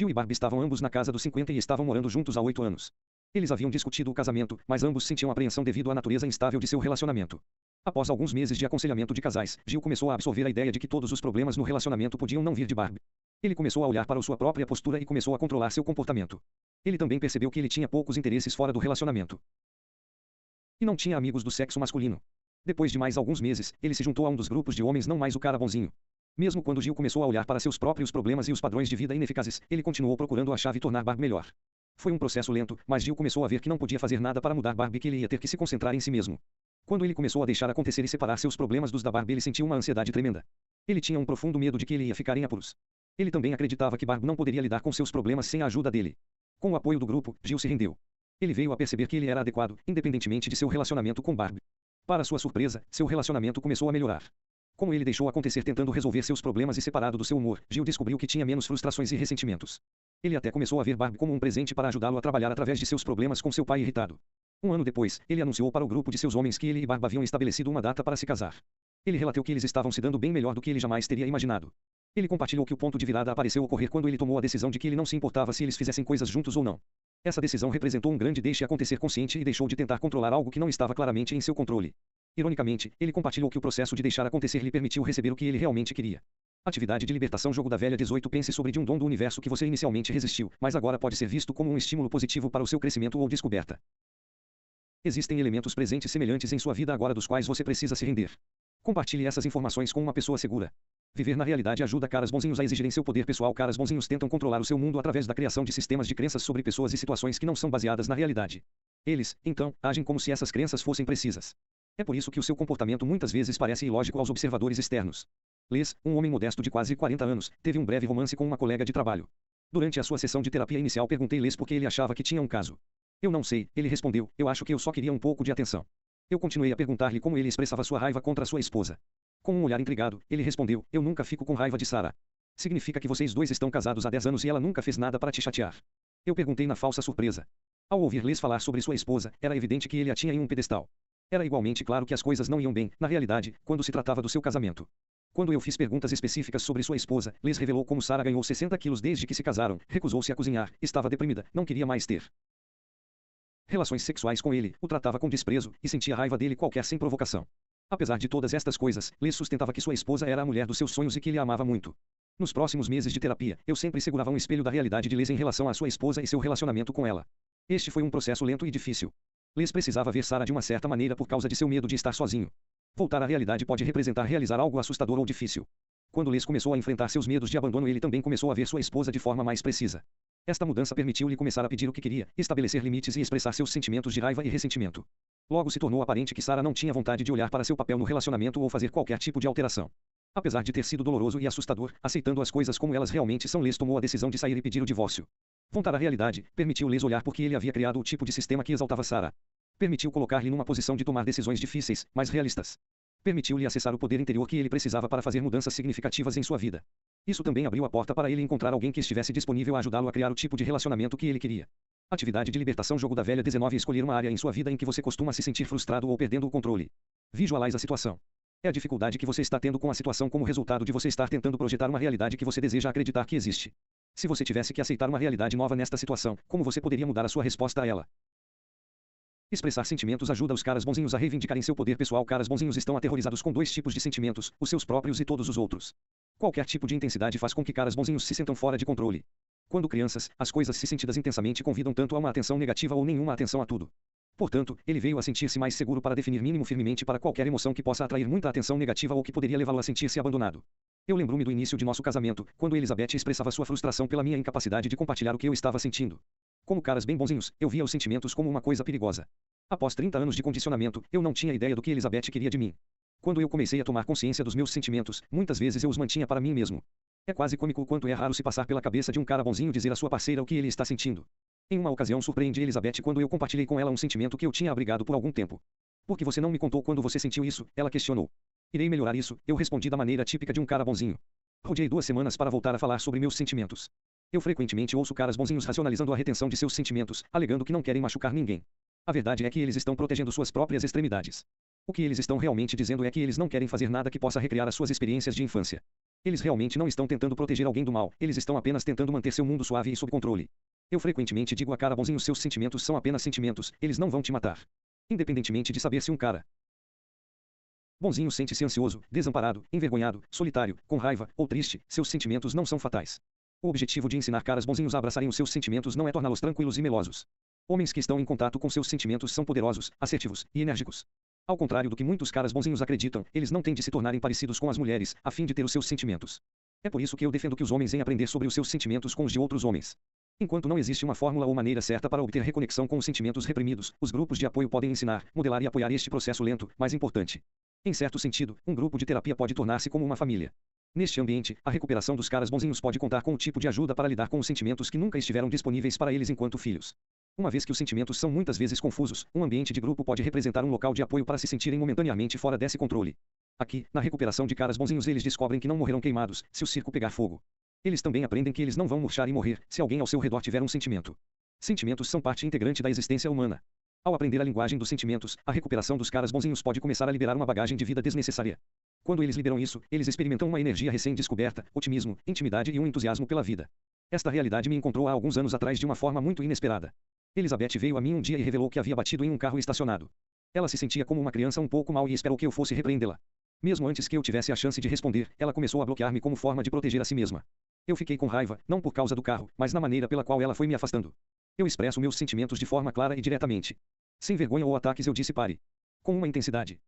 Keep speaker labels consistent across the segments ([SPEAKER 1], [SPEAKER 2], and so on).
[SPEAKER 1] Jill e Barbie estavam ambos na casa dos 50 e estavam morando juntos há 8 anos. Eles haviam discutido o casamento, mas ambos sentiam apreensão devido à natureza instável de seu relacionamento. Após alguns meses de aconselhamento de casais, Jill começou a absorver a ideia de que todos os problemas no relacionamento podiam não vir de Barbie. Ele começou a olhar para sua própria postura e começou a controlar seu comportamento. Ele também percebeu que ele tinha poucos interesses fora do relacionamento. E não tinha amigos do sexo masculino. Depois de mais alguns meses, ele se juntou a um dos grupos de homens não mais o cara bonzinho. Mesmo quando Jill começou a olhar para seus próprios problemas e os padrões de vida ineficazes, ele continuou procurando a chave e tornar Barbie melhor. Foi um processo lento, mas Jill começou a ver que não podia fazer nada para mudar Barbie, que ele ia ter que se concentrar em si mesmo. Quando ele começou a deixar acontecer e separar seus problemas dos da Barbie, ele sentiu uma ansiedade tremenda. Ele tinha um profundo medo de que ele ia ficar em apuros. Ele também acreditava que Barbie não poderia lidar com seus problemas sem a ajuda dele. Com o apoio do grupo, Jill se rendeu. Ele veio a perceber que ele era adequado, independentemente de seu relacionamento com Barbie. Para sua surpresa, seu relacionamento começou a melhorar. Como ele deixou acontecer tentando resolver seus problemas e separado do seu humor, Jill descobriu que tinha menos frustrações e ressentimentos. Ele até começou a ver Barbie como um presente para ajudá-lo a trabalhar através de seus problemas com seu pai irritado. Um ano depois, ele anunciou para o grupo de seus homens que ele e Barbie haviam estabelecido uma data para se casar. Ele relatou que eles estavam se dando bem melhor do que ele jamais teria imaginado. Ele compartilhou que o ponto de virada apareceu ocorrer quando ele tomou a decisão de que ele não se importava se eles fizessem coisas juntos ou não. Essa decisão representou um grande deixe acontecer consciente e deixou de tentar controlar algo que não estava claramente em seu controle. Ironicamente, ele compartilhou que o processo de deixar acontecer lhe permitiu receber o que ele realmente queria. Atividade de libertação. Jogo da velha 18. Pense sobre um dom do universo que você inicialmente resistiu, mas agora pode ser visto como um estímulo positivo para o seu crescimento ou descoberta. Existem elementos presentes semelhantes em sua vida agora dos quais você precisa se render. Compartilhe essas informações com uma pessoa segura. Viver na realidade ajuda caras bonzinhos a exigirem seu poder pessoal. Caras bonzinhos tentam controlar o seu mundo através da criação de sistemas de crenças sobre pessoas e situações que não são baseadas na realidade. Eles, então, agem como se essas crenças fossem precisas. É por isso que o seu comportamento muitas vezes parece ilógico aos observadores externos. Les, um homem modesto de quase 40 anos, teve um breve romance com uma colega de trabalho. Durante a sua sessão de terapia inicial, perguntei Les por que ele achava que tinha um caso. Eu não sei, ele respondeu, eu acho que eu só queria um pouco de atenção. Eu continuei a perguntar-lhe como ele expressava sua raiva contra sua esposa. Com um olhar intrigado, ele respondeu, eu nunca fico com raiva de Sarah. Significa que vocês dois estão casados há 10 anos e ela nunca fez nada para te chatear. Eu perguntei na falsa surpresa. Ao ouvir Les falar sobre sua esposa, era evidente que ele a tinha em um pedestal. Era igualmente claro que as coisas não iam bem, na realidade, quando se tratava do seu casamento. Quando eu fiz perguntas específicas sobre sua esposa, Les revelou como Sarah ganhou 60 quilos desde que se casaram, recusou-se a cozinhar, estava deprimida, não queria mais ter relações sexuais com ele, o tratava com desprezo, e sentia raiva dele qualquer sem provocação. Apesar de todas estas coisas, Les sustentava que sua esposa era a mulher dos seus sonhos e que ele a amava muito. Nos próximos meses de terapia, eu sempre segurava um espelho da realidade de Les em relação à sua esposa e seu relacionamento com ela. Este foi um processo lento e difícil. Les precisava ver Sarah de uma certa maneira por causa de seu medo de estar sozinho. Voltar à realidade pode representar realizar algo assustador ou difícil. Quando Les começou a enfrentar seus medos de abandono, ele também começou a ver sua esposa de forma mais precisa. Esta mudança permitiu-lhe começar a pedir o que queria, estabelecer limites e expressar seus sentimentos de raiva e ressentimento. Logo se tornou aparente que Sarah não tinha vontade de olhar para seu papel no relacionamento ou fazer qualquer tipo de alteração. Apesar de ter sido doloroso e assustador, aceitando as coisas como elas realmente são, Les tomou a decisão de sair e pedir o divórcio. Voltar à realidade permitiu Les olhar porque ele havia criado o tipo de sistema que exaltava Sarah. Permitiu colocar-lhe numa posição de tomar decisões difíceis, mas realistas. Permitiu-lhe acessar o poder interior que ele precisava para fazer mudanças significativas em sua vida. Isso também abriu a porta para ele encontrar alguém que estivesse disponível a ajudá-lo a criar o tipo de relacionamento que ele queria. Atividade de libertação. Jogo da velha 19. Escolher uma área em sua vida em que você costuma se sentir frustrado ou perdendo o controle. Visualize a situação. É a dificuldade que você está tendo com a situação como resultado de você estar tentando projetar uma realidade que você deseja acreditar que existe. Se você tivesse que aceitar uma realidade nova nesta situação, como você poderia mudar a sua resposta a ela? Expressar sentimentos ajuda os caras bonzinhos a reivindicarem seu poder pessoal. Caras bonzinhos estão aterrorizados com dois tipos de sentimentos, os seus próprios e todos os outros. Qualquer tipo de intensidade faz com que caras bonzinhos se sintam fora de controle. Quando crianças, as coisas se sentidas intensamente convidam tanto a uma atenção negativa ou nenhuma atenção a tudo. Portanto, ele veio a sentir-se mais seguro para definir mínimo firmemente para qualquer emoção que possa atrair muita atenção negativa ou que poderia levá-lo a sentir-se abandonado. Eu lembro-me do início de nosso casamento, quando Elizabeth expressava sua frustração pela minha incapacidade de compartilhar o que eu estava sentindo. Como caras bem bonzinhos, eu via os sentimentos como uma coisa perigosa. Após 30 anos de condicionamento, eu não tinha ideia do que Elizabeth queria de mim. Quando eu comecei a tomar consciência dos meus sentimentos, muitas vezes eu os mantinha para mim mesmo. É quase cômico o quanto é raro se passar pela cabeça de um cara bonzinho dizer à sua parceira o que ele está sentindo. Em uma ocasião surpreendi Elizabeth quando eu compartilhei com ela um sentimento que eu tinha abrigado por algum tempo. Por que você não me contou quando você sentiu isso? Ela questionou. Irei melhorar isso, eu respondi da maneira típica de um cara bonzinho. Rodeei 2 semanas para voltar a falar sobre meus sentimentos. Eu frequentemente ouço caras bonzinhos racionalizando a retenção de seus sentimentos, alegando que não querem machucar ninguém. A verdade é que eles estão protegendo suas próprias extremidades. O que eles estão realmente dizendo é que eles não querem fazer nada que possa recriar as suas experiências de infância. Eles realmente não estão tentando proteger alguém do mal, eles estão apenas tentando manter seu mundo suave e sob controle. Eu frequentemente digo a cara bonzinho: seus sentimentos são apenas sentimentos, eles não vão te matar. Independentemente de saber se um cara bonzinho sente-se ansioso, desamparado, envergonhado, solitário, com raiva ou triste, seus sentimentos não são fatais. O objetivo de ensinar caras bonzinhos a abraçarem os seus sentimentos não é torná-los tranquilos e melosos. Homens que estão em contato com seus sentimentos são poderosos, assertivos e enérgicos. Ao contrário do que muitos caras bonzinhos acreditam, eles não têm de se tornarem parecidos com as mulheres, a fim de ter os seus sentimentos. É por isso que eu defendo que os homens venham aprender sobre os seus sentimentos com os de outros homens. Enquanto não existe uma fórmula ou maneira certa para obter reconexão com os sentimentos reprimidos, os grupos de apoio podem ensinar, modelar e apoiar este processo lento, mas importante. Em certo sentido, um grupo de terapia pode tornar-se como uma família. Neste ambiente, a recuperação dos caras bonzinhos pode contar com o tipo de ajuda para lidar com os sentimentos que nunca estiveram disponíveis para eles enquanto filhos. Uma vez que os sentimentos são muitas vezes confusos, um ambiente de grupo pode representar um local de apoio para se sentirem momentaneamente fora desse controle. Aqui, na recuperação de caras bonzinhos, eles descobrem que não morrerão queimados se o circo pegar fogo. Eles também aprendem que eles não vão murchar e morrer se alguém ao seu redor tiver um sentimento. Sentimentos são parte integrante da existência humana. Ao aprender a linguagem dos sentimentos, a recuperação dos caras bonzinhos pode começar a liberar uma bagagem de vida desnecessária. Quando eles liberam isso, eles experimentam uma energia recém-descoberta, otimismo, intimidade e um entusiasmo pela vida. Esta realidade me encontrou há alguns anos atrás de uma forma muito inesperada. Elizabeth veio a mim um dia e revelou que havia batido em um carro estacionado. Ela se sentia como uma criança um pouco mal e esperou que eu fosse repreendê-la. Mesmo antes que eu tivesse a chance de responder, ela começou a bloquear-me como forma de proteger a si mesma. Eu fiquei com raiva, não por causa do carro, mas na maneira pela qual ela foi me afastando. Eu expresso meus sentimentos de forma clara e diretamente. Sem vergonha ou ataques, eu disse: pare. Com uma intensidade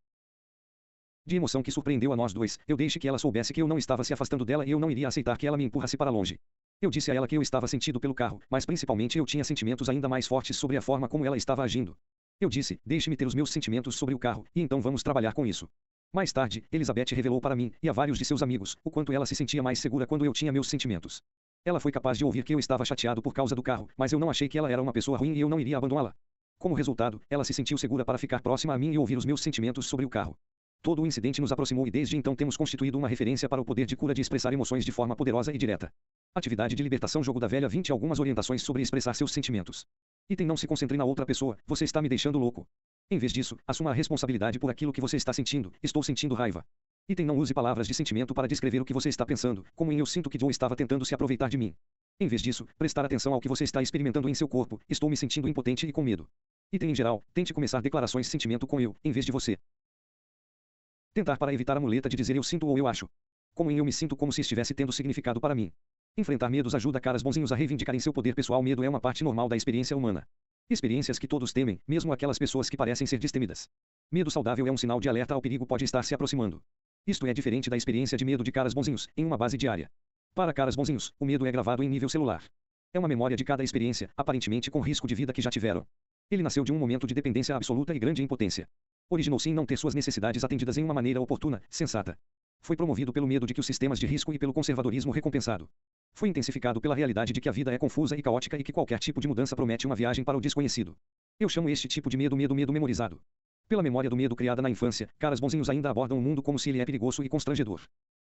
[SPEAKER 1] de emoção que surpreendeu a nós dois, eu deixei que ela soubesse que eu não estava se afastando dela e eu não iria aceitar que ela me empurrasse para longe. Eu disse a ela que eu estava sentido pelo carro, mas principalmente eu tinha sentimentos ainda mais fortes sobre a forma como ela estava agindo. Eu disse: deixe-me ter os meus sentimentos sobre o carro, e então vamos trabalhar com isso. Mais tarde, Elizabeth revelou para mim, e a vários de seus amigos, o quanto ela se sentia mais segura quando eu tinha meus sentimentos. Ela foi capaz de ouvir que eu estava chateado por causa do carro, mas eu não achei que ela era uma pessoa ruim e eu não iria abandoná-la. Como resultado, ela se sentiu segura para ficar próxima a mim e ouvir os meus sentimentos sobre o carro. Todo o incidente nos aproximou e desde então temos constituído uma referência para o poder de cura de expressar emoções de forma poderosa e direta. Atividade de libertação: Jogo da Velha 20. Algumas orientações sobre expressar seus sentimentos. Item: não se concentre na outra pessoa, você está me deixando louco. Em vez disso, assuma a responsabilidade por aquilo que você está sentindo. Estou sentindo raiva. Item: não use palavras de sentimento para descrever o que você está pensando, como em eu sinto que Joe estava tentando se aproveitar de mim. Em vez disso, prestar atenção ao que você está experimentando em seu corpo. Estou me sentindo impotente e com medo. Item: em geral, tente começar declarações de sentimento com eu, em vez de você. Tentar para evitar a muleta de dizer eu sinto ou eu acho. Como em eu me sinto, como se estivesse tendo significado para mim. Enfrentar medos ajuda caras bonzinhos a reivindicarem seu poder pessoal. Medo é uma parte normal da experiência humana. Experiências que todos temem, mesmo aquelas pessoas que parecem ser destemidas. Medo saudável é um sinal de alerta ao perigo, pode estar se aproximando. Isto é diferente da experiência de medo de caras bonzinhos, em uma base diária. Para caras bonzinhos, o medo é gravado em nível celular. É uma memória de cada experiência, aparentemente com risco de vida que já tiveram. Ele nasceu de um momento de dependência absoluta e grande impotência. Originou-se em não ter suas necessidades atendidas em uma maneira oportuna, sensata. Foi promovido pelo medo de que os sistemas de risco e pelo conservadorismo recompensado. Foi intensificado pela realidade de que a vida é confusa e caótica e que qualquer tipo de mudança promete uma viagem para o desconhecido. Eu chamo este tipo de medo memorizado. Pela memória do medo criada na infância, caras bonzinhos ainda abordam o mundo como se ele é perigoso e constrangedor.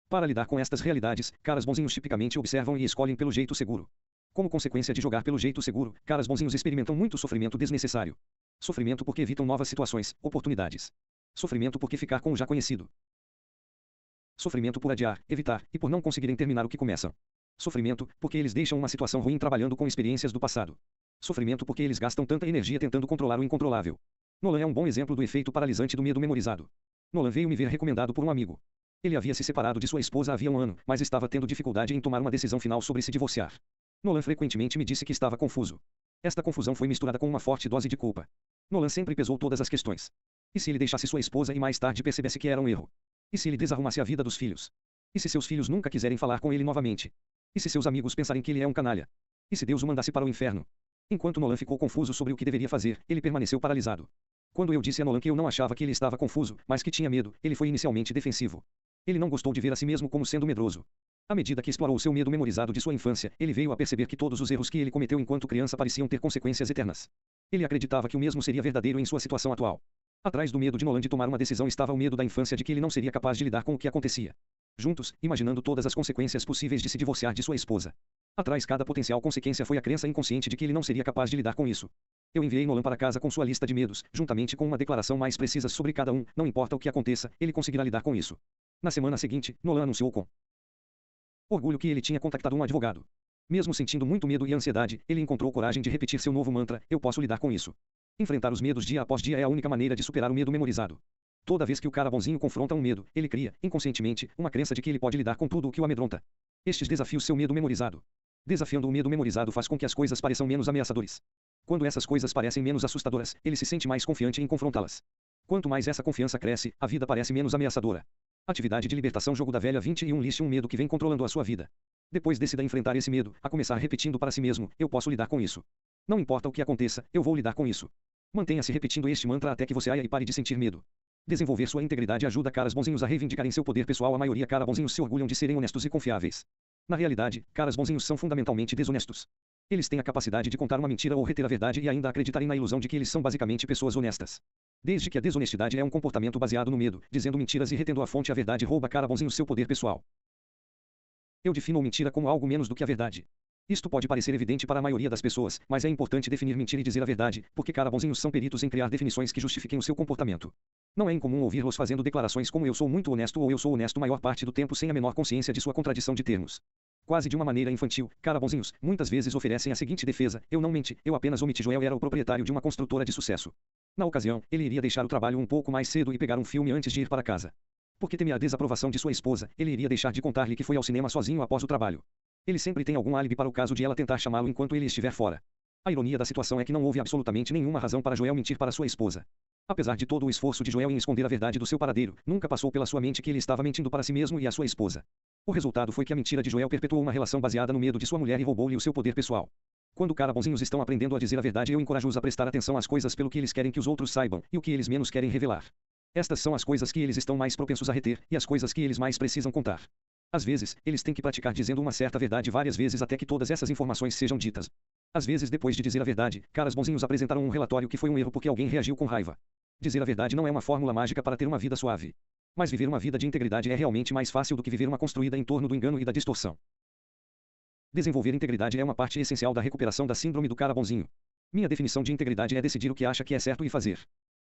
[SPEAKER 1] Para lidar com estas realidades, caras bonzinhos tipicamente observam e escolhem pelo jeito seguro. Como consequência de jogar pelo jeito seguro, caras bonzinhos experimentam muito sofrimento desnecessário. Sofrimento porque evitam novas situações, oportunidades. Sofrimento porque ficar com o já conhecido. Sofrimento por adiar, evitar, e por não conseguirem terminar o que começam. Sofrimento porque eles deixam uma situação ruim trabalhando com experiências do passado. Sofrimento porque eles gastam tanta energia tentando controlar o incontrolável. Nolan é um bom exemplo do efeito paralisante do medo memorizado. Nolan veio me ver recomendado por um amigo. Ele havia se separado de sua esposa havia um ano, mas estava tendo dificuldade em tomar uma decisão final sobre se divorciar. Nolan frequentemente me disse que estava confuso. Esta confusão foi misturada com uma forte dose de culpa. Nolan sempre pesou todas as questões. E se ele deixasse sua esposa e mais tarde percebesse que era um erro? E se ele desarrumasse a vida dos filhos? E se seus filhos nunca quiserem falar com ele novamente? E se seus amigos pensarem que ele é um canalha? E se Deus o mandasse para o inferno? Enquanto Nolan ficou confuso sobre o que deveria fazer, ele permaneceu paralisado. Quando eu disse a Nolan que eu não achava que ele estava confuso, mas que tinha medo, ele foi inicialmente defensivo. Ele não gostou de ver a si mesmo como sendo medroso. À medida que explorou seu medo memorizado de sua infância, ele veio a perceber que todos os erros que ele cometeu enquanto criança pareciam ter consequências eternas. Ele acreditava que o mesmo seria verdadeiro em sua situação atual. Atrás do medo de Nolan de tomar uma decisão estava o medo da infância de que ele não seria capaz de lidar com o que acontecia. Juntos, imaginando todas as consequências possíveis de se divorciar de sua esposa. Atrás cada potencial consequência foi a crença inconsciente de que ele não seria capaz de lidar com isso. Eu enviei Nolan para casa com sua lista de medos, juntamente com uma declaração mais precisa sobre cada um. Não importa o que aconteça, ele conseguirá lidar com isso. Na semana seguinte, Nolan anunciou com Orgulho que ele tinha contactado um advogado. Mesmo sentindo muito medo e ansiedade, ele encontrou coragem de repetir seu novo mantra: eu posso lidar com isso. Enfrentar os medos dia após dia é a única maneira de superar o medo memorizado. Toda vez que o cara bonzinho confronta um medo, ele cria, inconscientemente, uma crença de que ele pode lidar com tudo o que o amedronta. Estes desafios seu medo memorizado. Desafiando o medo memorizado faz com que as coisas pareçam menos ameaçadoras. Quando essas coisas parecem menos assustadoras, ele se sente mais confiante em confrontá-las. Quanto mais essa confiança cresce, a vida parece menos ameaçadora. Atividade de libertação. Jogo da velha 21. Liste um medo que vem controlando a sua vida. Depois decida enfrentar esse medo, a começar repetindo para si mesmo: eu posso lidar com isso. Não importa o que aconteça, eu vou lidar com isso. Mantenha-se repetindo este mantra até que você aia e pare de sentir medo. Desenvolver sua integridade ajuda caras bonzinhos a reivindicarem seu poder pessoal. A maioria cara bonzinhos se orgulham de serem honestos e confiáveis. Na realidade, caras bonzinhos são fundamentalmente desonestos. Eles têm a capacidade de contar uma mentira ou reter a verdade e ainda acreditarem na ilusão de que eles são basicamente pessoas honestas. Desde que a desonestidade é um comportamento baseado no medo, dizendo mentiras e retendo a fonte, a verdade rouba cara bonzinho seu poder pessoal. Eu defino mentira como algo menos do que a verdade. Isto pode parecer evidente para a maioria das pessoas, mas é importante definir mentira e dizer a verdade, porque cara bonzinhos são peritos em criar definições que justifiquem o seu comportamento. Não é incomum ouvi-los fazendo declarações como eu sou muito honesto ou eu sou honesto maior parte do tempo sem a menor consciência de sua contradição de termos. Quase de uma maneira infantil, cara bonzinhos, muitas vezes oferecem a seguinte defesa: eu não menti, eu apenas omiti. Joel era o proprietário de uma construtora de sucesso. Na ocasião, ele iria deixar o trabalho um pouco mais cedo e pegar um filme antes de ir para casa. Porque temia a desaprovação de sua esposa, ele iria deixar de contar-lhe que foi ao cinema sozinho após o trabalho. Ele sempre tem algum álibi para o caso de ela tentar chamá-lo enquanto ele estiver fora. A ironia da situação é que não houve absolutamente nenhuma razão para Joel mentir para sua esposa. Apesar de todo o esforço de Joel em esconder a verdade do seu paradeiro, nunca passou pela sua mente que ele estava mentindo para si mesmo e a sua esposa. O resultado foi que a mentira de Joel perpetuou uma relação baseada no medo de sua mulher e roubou-lhe o seu poder pessoal. Quando cara bonzinhos estão aprendendo a dizer a verdade, eu encorajo-os a prestar atenção às coisas pelo que eles querem que os outros saibam, e o que eles menos querem revelar. Estas são as coisas que eles estão mais propensos a reter, e as coisas que eles mais precisam contar. Às vezes, eles têm que praticar dizendo uma certa verdade várias vezes até que todas essas informações sejam ditas. Às vezes, depois de dizer a verdade, caras bonzinhos apresentaram um relatório que foi um erro porque alguém reagiu com raiva. Dizer a verdade não é uma fórmula mágica para ter uma vida suave. Mas viver uma vida de integridade é realmente mais fácil do que viver uma construída em torno do engano e da distorção. Desenvolver integridade é uma parte essencial da recuperação da síndrome do cara bonzinho. Minha definição de integridade é decidir o que acha que é certo e fazer.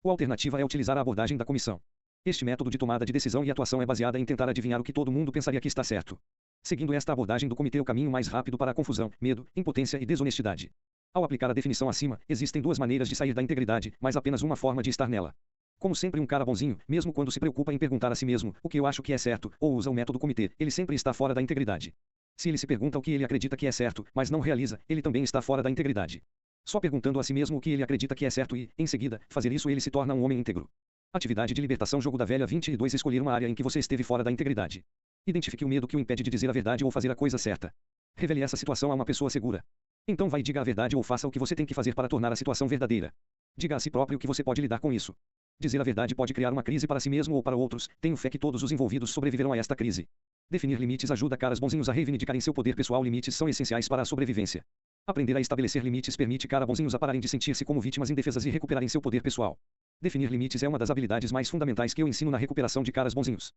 [SPEAKER 1] A alternativa é utilizar a abordagem da comissão. Este método de tomada de decisão e atuação é baseada em tentar adivinhar o que todo mundo pensaria que está certo. Seguindo esta abordagem do comitê, o caminho mais rápido para a confusão, medo, impotência e desonestidade. Ao aplicar a definição acima, existem duas maneiras de sair da integridade, mas apenas uma forma de estar nela. Como sempre, um cara bonzinho, mesmo quando se preocupa em perguntar a si mesmo o que eu acho que é certo, ou usa o método comitê, ele sempre está fora da integridade. Se ele se pergunta o que ele acredita que é certo, mas não realiza, ele também está fora da integridade. Só perguntando a si mesmo o que ele acredita que é certo e, em seguida, fazer isso, ele se torna um homem íntegro. Atividade de libertação. Jogo da velha 22. Escolher uma área em que você esteve fora da integridade. Identifique o medo que o impede de dizer a verdade ou fazer a coisa certa. Revele essa situação a uma pessoa segura. Então vai e diga a verdade ou faça o que você tem que fazer para tornar a situação verdadeira. Diga a si próprio que você pode lidar com isso. Dizer a verdade pode criar uma crise para si mesmo ou para outros. Tenho fé que todos os envolvidos sobreviverão a esta crise. Definir limites ajuda caras bonzinhos a reivindicarem seu poder pessoal. Limites são essenciais para a sobrevivência. Aprender a estabelecer limites permite cara bonzinhos a pararem de sentir-se como vítimas indefesas e recuperarem seu poder pessoal. Definir limites é uma das habilidades mais fundamentais que eu ensino na recuperação de caras bonzinhos.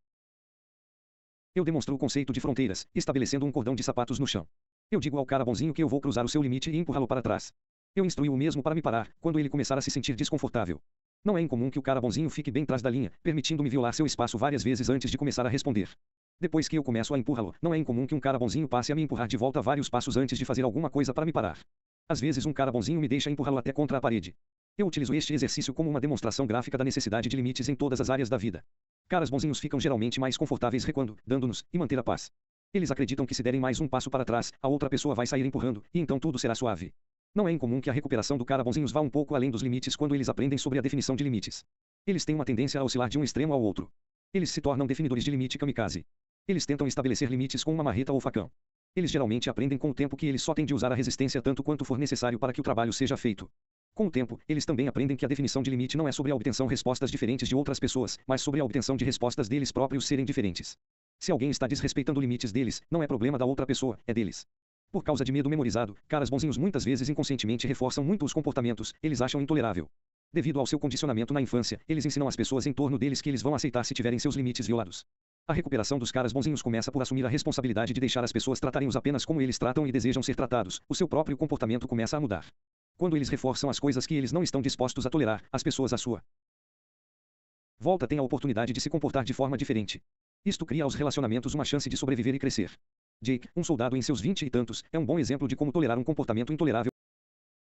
[SPEAKER 1] Eu demonstro o conceito de fronteiras, estabelecendo um cordão de sapatos no chão. Eu digo ao cara bonzinho que eu vou cruzar o seu limite e empurrá-lo para trás. Eu instruí o mesmo para me parar, quando ele começar a se sentir desconfortável. Não é incomum que o cara bonzinho fique bem atrás da linha, permitindo-me violar seu espaço várias vezes antes de começar a responder. Depois que eu começo a empurrá-lo, não é incomum que um cara bonzinho passe a me empurrar de volta vários passos antes de fazer alguma coisa para me parar. Às vezes um cara bonzinho me deixa empurrá-lo até contra a parede. Eu utilizo este exercício como uma demonstração gráfica da necessidade de limites em todas as áreas da vida. Caras bonzinhos ficam geralmente mais confortáveis recuando, dando-nos, e manter a paz. Eles acreditam que se derem mais um passo para trás, a outra pessoa vai sair empurrando, e então tudo será suave. Não é incomum que a recuperação do cara bonzinhos vá um pouco além dos limites quando eles aprendem sobre a definição de limites. Eles têm uma tendência a oscilar de um extremo ao outro. Eles se tornam definidores de limite kamikaze. Eles tentam estabelecer limites com uma marreta ou facão. Eles geralmente aprendem com o tempo que eles só têm de usar a resistência tanto quanto for necessário para que o trabalho seja feito. Com o tempo, eles também aprendem que a definição de limite não é sobre a obtenção de respostas diferentes de outras pessoas, mas sobre a obtenção de respostas deles próprios serem diferentes. Se alguém está desrespeitando limites deles, não é problema da outra pessoa, é deles. Por causa de medo memorizado, caras bonzinhos muitas vezes inconscientemente reforçam muito os comportamentos, eles acham intolerável. Devido ao seu condicionamento na infância, eles ensinam as pessoas em torno deles que eles vão aceitar se tiverem seus limites violados. A recuperação dos caras bonzinhos começa por assumir a responsabilidade de deixar as pessoas tratarem-os apenas como eles tratam e desejam ser tratados. O seu próprio comportamento começa a mudar. Quando eles reforçam as coisas que eles não estão dispostos a tolerar, as pessoas à sua volta têm a oportunidade de se comportar de forma diferente. Isto cria aos relacionamentos uma chance de sobreviver e crescer. Jake, um soldado em seus 20 e tantos, é um bom exemplo de como tolerar um comportamento intolerável